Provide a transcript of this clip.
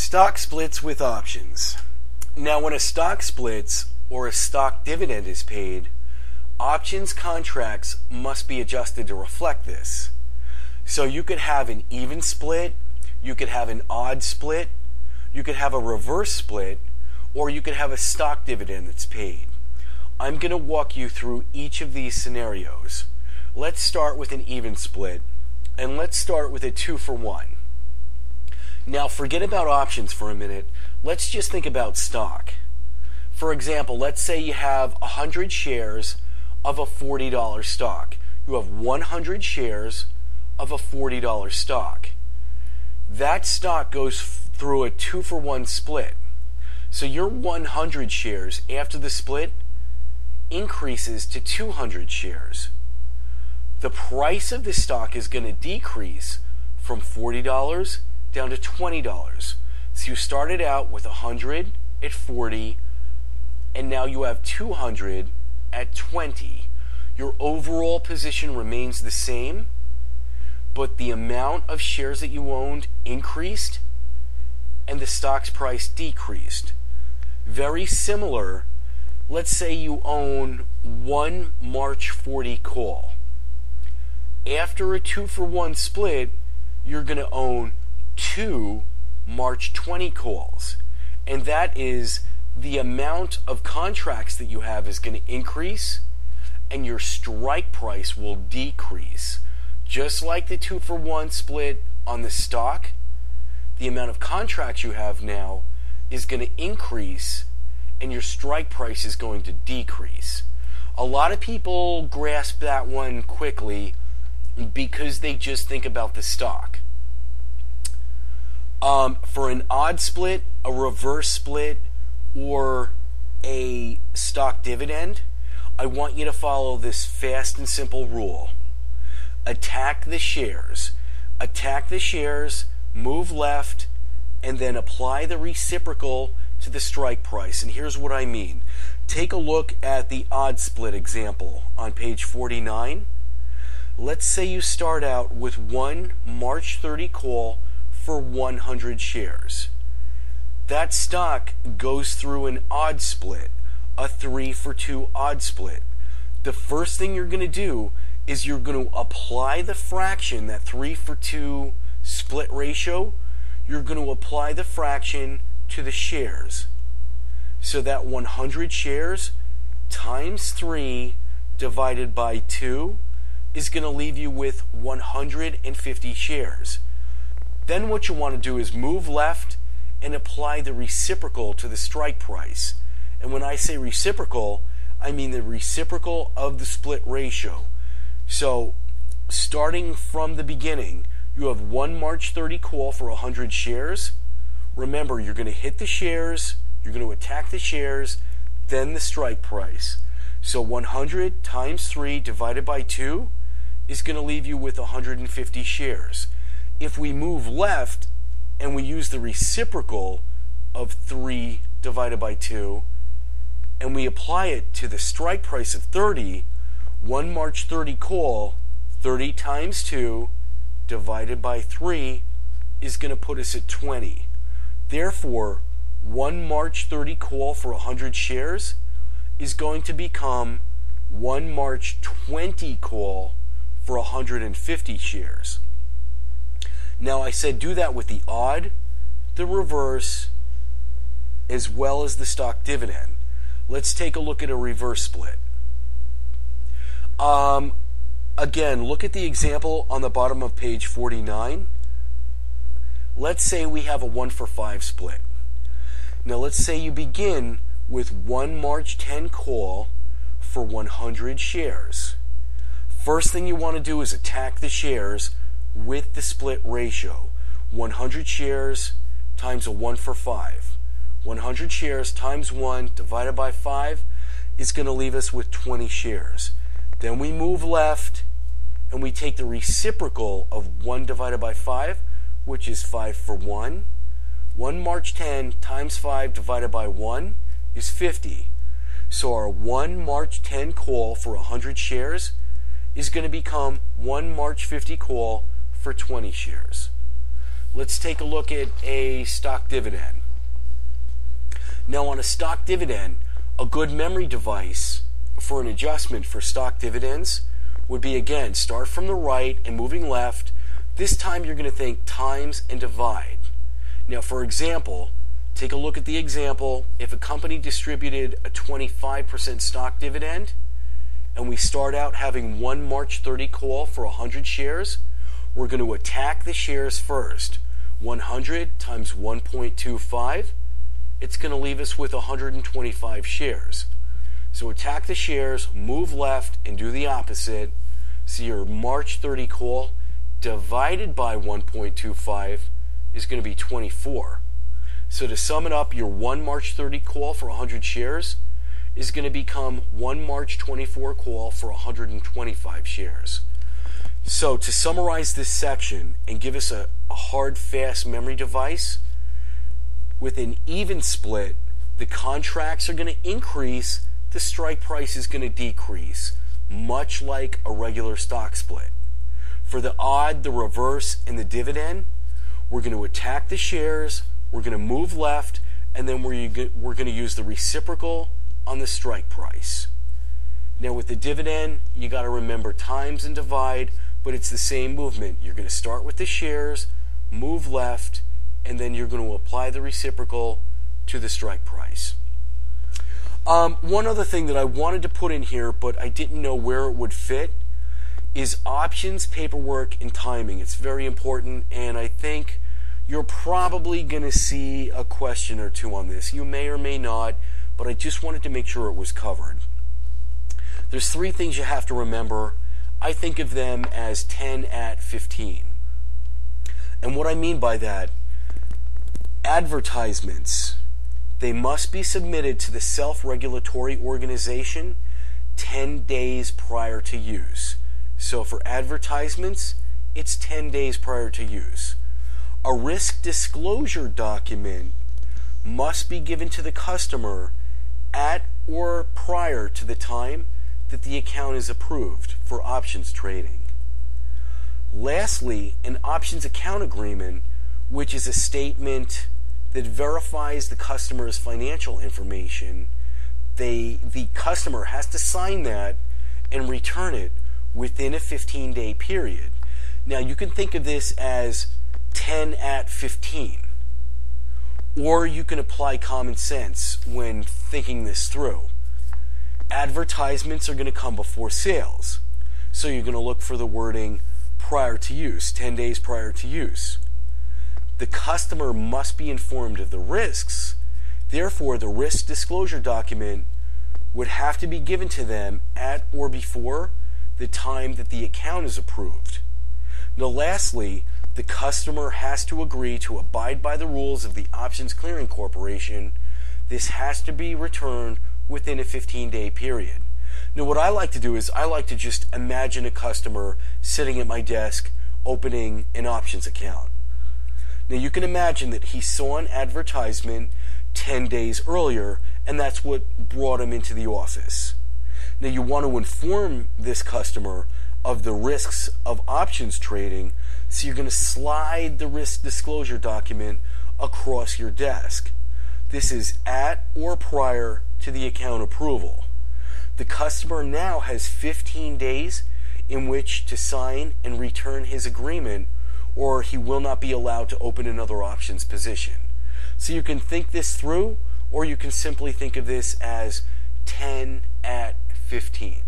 Stock splits with options. Now, when a stock splits or a stock dividend is paid, options contracts must be adjusted to reflect this. So you could have an even split, you could have an odd split, you could have a reverse split, or you could have a stock dividend that's paid. I'm going to walk you through each of these scenarios. Let's start with an even split, and let's start with a 2-for-1. Now, forget about options for a minute. Let's just think about stock. For example, let's say you have 100 shares of a $40 stock. You have 100 shares of a $40 stock. That stock goes through a 2-for-1 split. So your 100 shares after the split increases to 200 shares. The price of the stock is going to decrease from $40 down to $20. So you started out with 100 at 40, and now you have 200 at 20. Your overall position remains the same, but the amount of shares that you owned increased and the stock's price decreased. Very similar, let's say you own one March 40 call. After a 2-for-1 split, you're going to own 2 March 20 calls. And that is the amount of contracts that you have is going to increase and your strike price will decrease. Just like the 2-for-1 split on the stock, the amount of contracts you have now is going to increase and your strike price is going to decrease. A lot of people grasp that one quickly because they just think about the stock. For an odd split, a reverse split, or a stock dividend, I want you to follow this fast and simple rule. Attack the shares. Attack the shares, move left, and then apply the reciprocal to the strike price. And here's what I mean. Take a look at the odd split example on page 49. Let's say you start out with one March 30 call for 100 shares. That stock goes through an odd split, a 3-for-2 odd split. The first thing you're going to do is you're going to apply the fraction, that 3-for-2 split ratio, you're going to apply the fraction to the shares. So that 100 shares times 3 divided by 2 is going to leave you with 150 shares. Then what you want to do is move left and apply the reciprocal to the strike price. And when I say reciprocal, I mean the reciprocal of the split ratio. So starting from the beginning, you have one March 30 call for 100 shares. Remember, you're going to hit the shares, you're going to attack the shares, then the strike price. So 100 times 3 divided by 2 is going to leave you with 150 shares. If we move left and we use the reciprocal of 3 divided by 2 and we apply it to the strike price of 30, one March 30 call, 30 times 2 divided by 3 is going to put us at 20. Therefore, one March 30 call for 100 shares is going to become one March 20 call for 150 shares. Now, I said do that with the odd, the reverse, as well as the stock dividend. Let's take a look at a reverse split. Again, look at the example on the bottom of page 49. Let's say we have a 1-for-5 split. Now, let's say you begin with one March 10 call for 100 shares. First thing you want to do is attack the shares with the split ratio. 100 shares times a 1-for-5. 100 shares times 1 divided by 5 is going to leave us with 20 shares. Then we move left and we take the reciprocal of 1 divided by 5, which is 5-for-1. 1 March 10 times 5 divided by 1 is 50. So our 1 March 10 call for 100 shares is going to become 1 March 50 call for 20 shares. let's take a look at a stock dividend. Now on a stock dividend, a good memory device for an adjustment for stock dividends would be, again, start from the right and moving left. This time you're going to think times and divide. Now for example, take a look at the example. If a company distributed a 25% stock dividend and we start out having one March 30 call for 100 shares, we're going to attack the shares first. 100 times 1.25, it's going to leave us with 125 shares. So attack the shares, move left, and do the opposite. So your March 30 call divided by 1.25 is going to be 24. So to sum it up, your one March 30 call for 100 shares is going to become one March 24 call for 125 shares. So to summarize this section and give us a hard, fast memory device, with an even split, the contracts are going to increase, the strike price is going to decrease, much like a regular stock split. For the odd, the reverse, and the dividend, we're going to attack the shares, we're going to move left, and then we're going to use the reciprocal on the strike price. Now with the dividend, you got to remember times and divide, but it's the same movement. You're going to start with the shares, move left, and then you're going to apply the reciprocal to the strike price. One other thing that I wanted to put in here, but I didn't know where it would fit, is options, paperwork, and timing. It's very important, and I think you're probably going to see a question or two on this. You may or may not, but I just wanted to make sure it was covered. There's three things you have to remember. I think of them as 10 at 15. And what I mean by that, advertisements, they must be submitted to the self-regulatory organization 10 days prior to use. So for advertisements, it's 10 days prior to use. A risk disclosure document must be given to the customer at or prior to the time that the account is approved for options trading. Lastly, an options account agreement, which is a statement that verifies the customer's financial information, the customer has to sign that and return it within a 15-day period. Now you can think of this as 10 at 15, or you can apply common sense when thinking this through. Advertisements are going to come before sales, so you're going to look for the wording prior to use, 10 days prior to use. The customer must be informed of the risks. Therefore, the risk disclosure document would have to be given to them at or before the time that the account is approved. Now, lastly, the customer has to agree to abide by the rules of the Options Clearing Corporation. This has to be returned within a 15-day period. Now, what I like to do is I like to just imagine a customer sitting at my desk opening an options account. Now, you can imagine that he saw an advertisement 10 days earlier, and that's what brought him into the office. Now, you want to inform this customer of the risks of options trading, so you're going to slide the risk disclosure document across your desk. This is at or prior to the account approval. The customer now has 15 days in which to sign and return his agreement, or he will not be allowed to open another options position. So you can think this through, or you can simply think of this as 10 at 15.